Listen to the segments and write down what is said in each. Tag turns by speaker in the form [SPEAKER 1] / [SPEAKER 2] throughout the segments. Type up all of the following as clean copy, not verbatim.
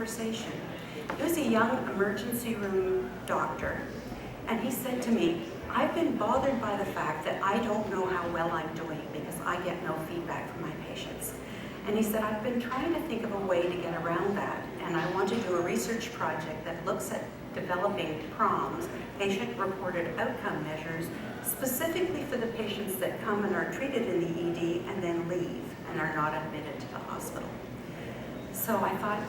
[SPEAKER 1] conversation. He was a young emergency room doctor, and he said to me, I've been bothered by the fact that I don't know how well I'm doing because I get no feedback from my patients. And he said, I've been trying to think of a way to get around that, and I want to do a research project that looks at developing PROMs, patient-reported outcome measures, specifically for the patients that come and are treated in the ED and then leave and are not admitted to the hospital. So I thought,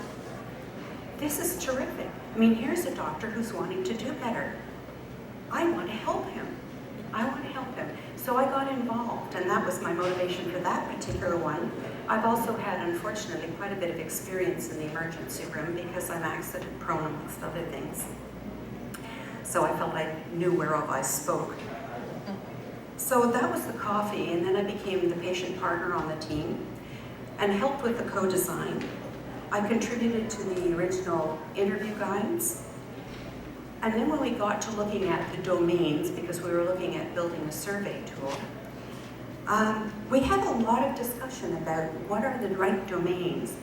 [SPEAKER 1] this is terrific. I mean, here's a doctor who's wanting to do better. I want to help him. I want to help him. So I got involved, and that was my motivation for that particular one. I've also had, unfortunately, quite a bit of experience in the emergency room because I'm accident prone amongst other things. So I felt I knew whereof I spoke. So that was the coffee, and then I became the patient partner on the team and helped with the co-design. I contributed to the original interview guides. And then when we got to looking at the domains, because we were looking at building a survey tool, we had a lot of discussion about what are the right domains.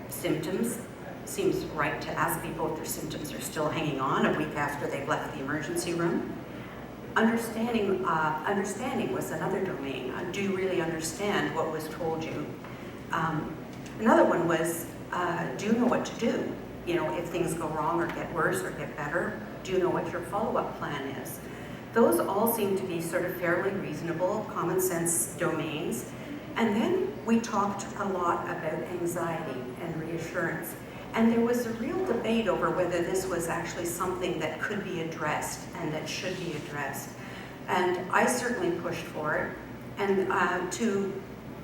[SPEAKER 1] Symptoms, seems right to ask people if their symptoms are still hanging on a week after they've left the emergency room. Understanding was another domain. Do you really understand what was told you? Another one was, do you know what to do? You know, if things go wrong or get worse or get better, do you know what your follow-up plan is? Those all seem to be sort of fairly reasonable, common sense domains. And then we talked a lot about anxiety and reassurance. And there was a real debate over whether this was actually something that could be addressed and that should be addressed. And I certainly pushed for it. And to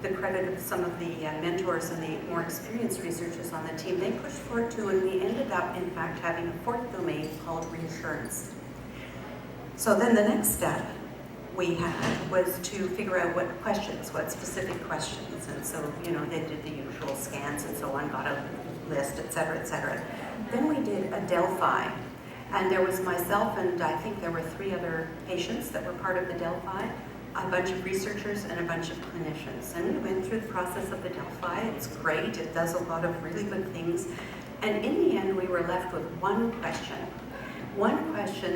[SPEAKER 1] the credit of some of the mentors and the more experienced researchers on the team, they pushed for it too, and we ended up, in fact, having a fourth domain called reassurance. So then the next step we had was to figure out what specific questions. And so, you know, they did the usual scans and so on, got a list, et cetera, et cetera. Then we did a Delphi. And there was myself and I think there were 3 other patients that were part of the Delphi, a bunch of researchers and a bunch of clinicians. And we went through the process of the Delphi. It's great, it does a lot of really good things. And in the end, we were left with one question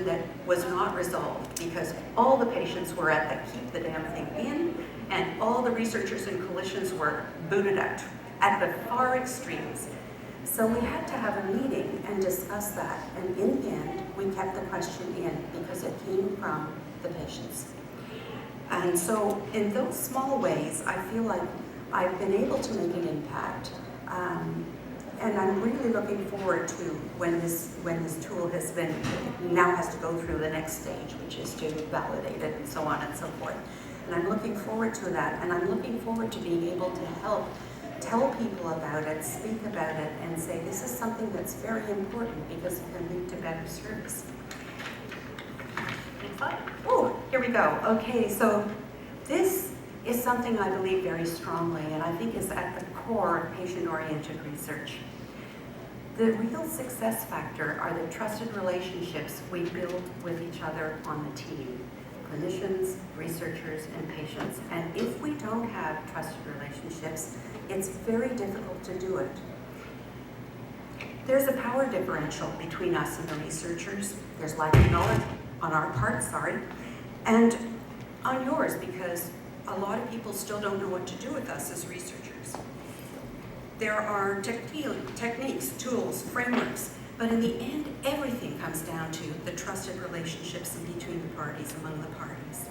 [SPEAKER 1] that was not resolved because all the patients were at the keep the damn thing in, and all the researchers and clinicians were booted out at the far extremes. So we had to have a meeting and discuss that. And in the end, we kept the question in because it came from the patients. And so in those small ways, I feel like I've been able to make an impact. And I'm really looking forward to when this tool now has to go through the next stage, which is to validate it and so on and so forth. And I'm looking forward to that. And I'm looking forward to being able to help tell people about it, speak about it, and say this is something that's very important because it can lead to better service. Oh, here we go. Okay, so this is something I believe very strongly, and I think is at the core of patient-oriented research. The real success factor are the trusted relationships we build with each other on the team, clinicians, researchers, and patients. And if we don't have trusted relationships, it's very difficult to do it. There's a power differential between us and the researchers. There's lack of knowledge on our part, and on yours, because a lot of people still don't know what to do with us as researchers. There are techniques, tools, frameworks, but in the end, everything comes down to the trusted relationships in between the parties, among the parties.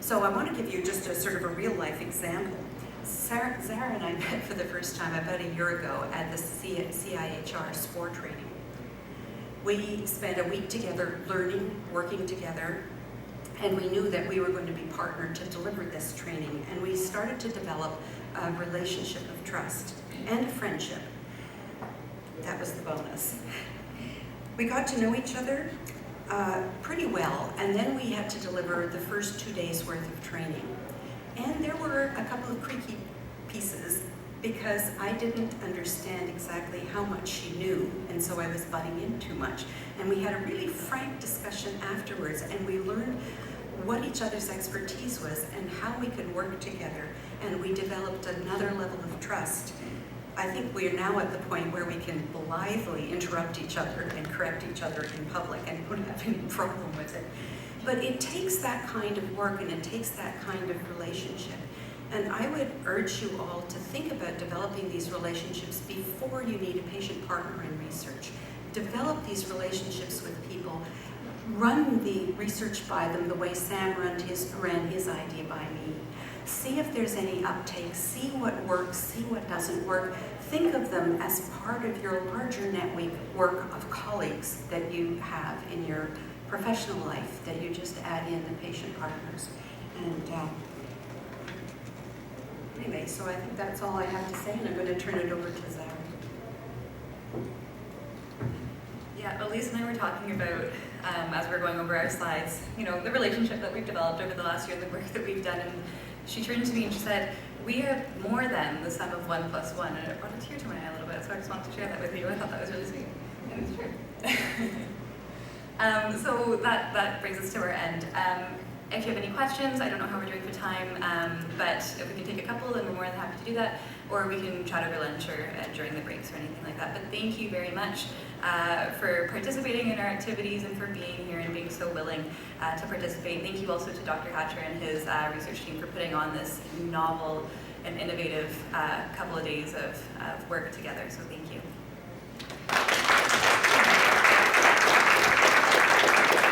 [SPEAKER 1] So I want to give you just a sort of a real-life example. Zara and I met for the first time about a year ago at the CIHR SPORE training. We spent a week together learning, working together, and we knew that we were going to be partnered to deliver this training. And we started to develop a relationship of trust and friendship. That was the bonus. We got to know each other pretty well, and then we had to deliver the first 2 days worth of training. And there were a couple of creaky pieces because I didn't understand exactly how much she knew, and so I was butting in too much. And we had a really frank discussion afterwards, and we learned what each other's expertise was and how we could work together, and we developed another level of trust. I think we are now at the point where we can blithely interrupt each other and correct each other in public and don't have any problem with it. But it takes that kind of work and it takes that kind of relationship. And I would urge you all to think about developing these relationships before you need a patient partner in research. Develop these relationships with people. Run the research by them the way Sam ran his idea by me. See if there's any uptake, see what works, see what doesn't work. Think of them as part of your larger network of colleagues that you have in your professional life, that you just add in the patient partners. And anyway, so I think that's all I have to say, and I'm going to turn it over to Zara.
[SPEAKER 2] Yeah, Elise and I were talking about, as we're going over our slides, you know, the relationship that we've developed over the last year, the work that we've done, and she turned to me and she said, we are more than the sum of 1 plus 1, and it brought a tear to my eye a little bit, so I just wanted to share that with you. I thought that was really sweet, and it's true. So that brings us to our end. If you have any questions, I don't know how we're doing for time, but if we can take a couple, then we're more than happy to do that, or we can chat over lunch or during the breaks or anything like that. But thank you very much for participating in our activities and for being here and being so willing to participate. Thank you also to Dr. Hatcher and his research team for putting on this novel and innovative couple of days of work together, so thank you.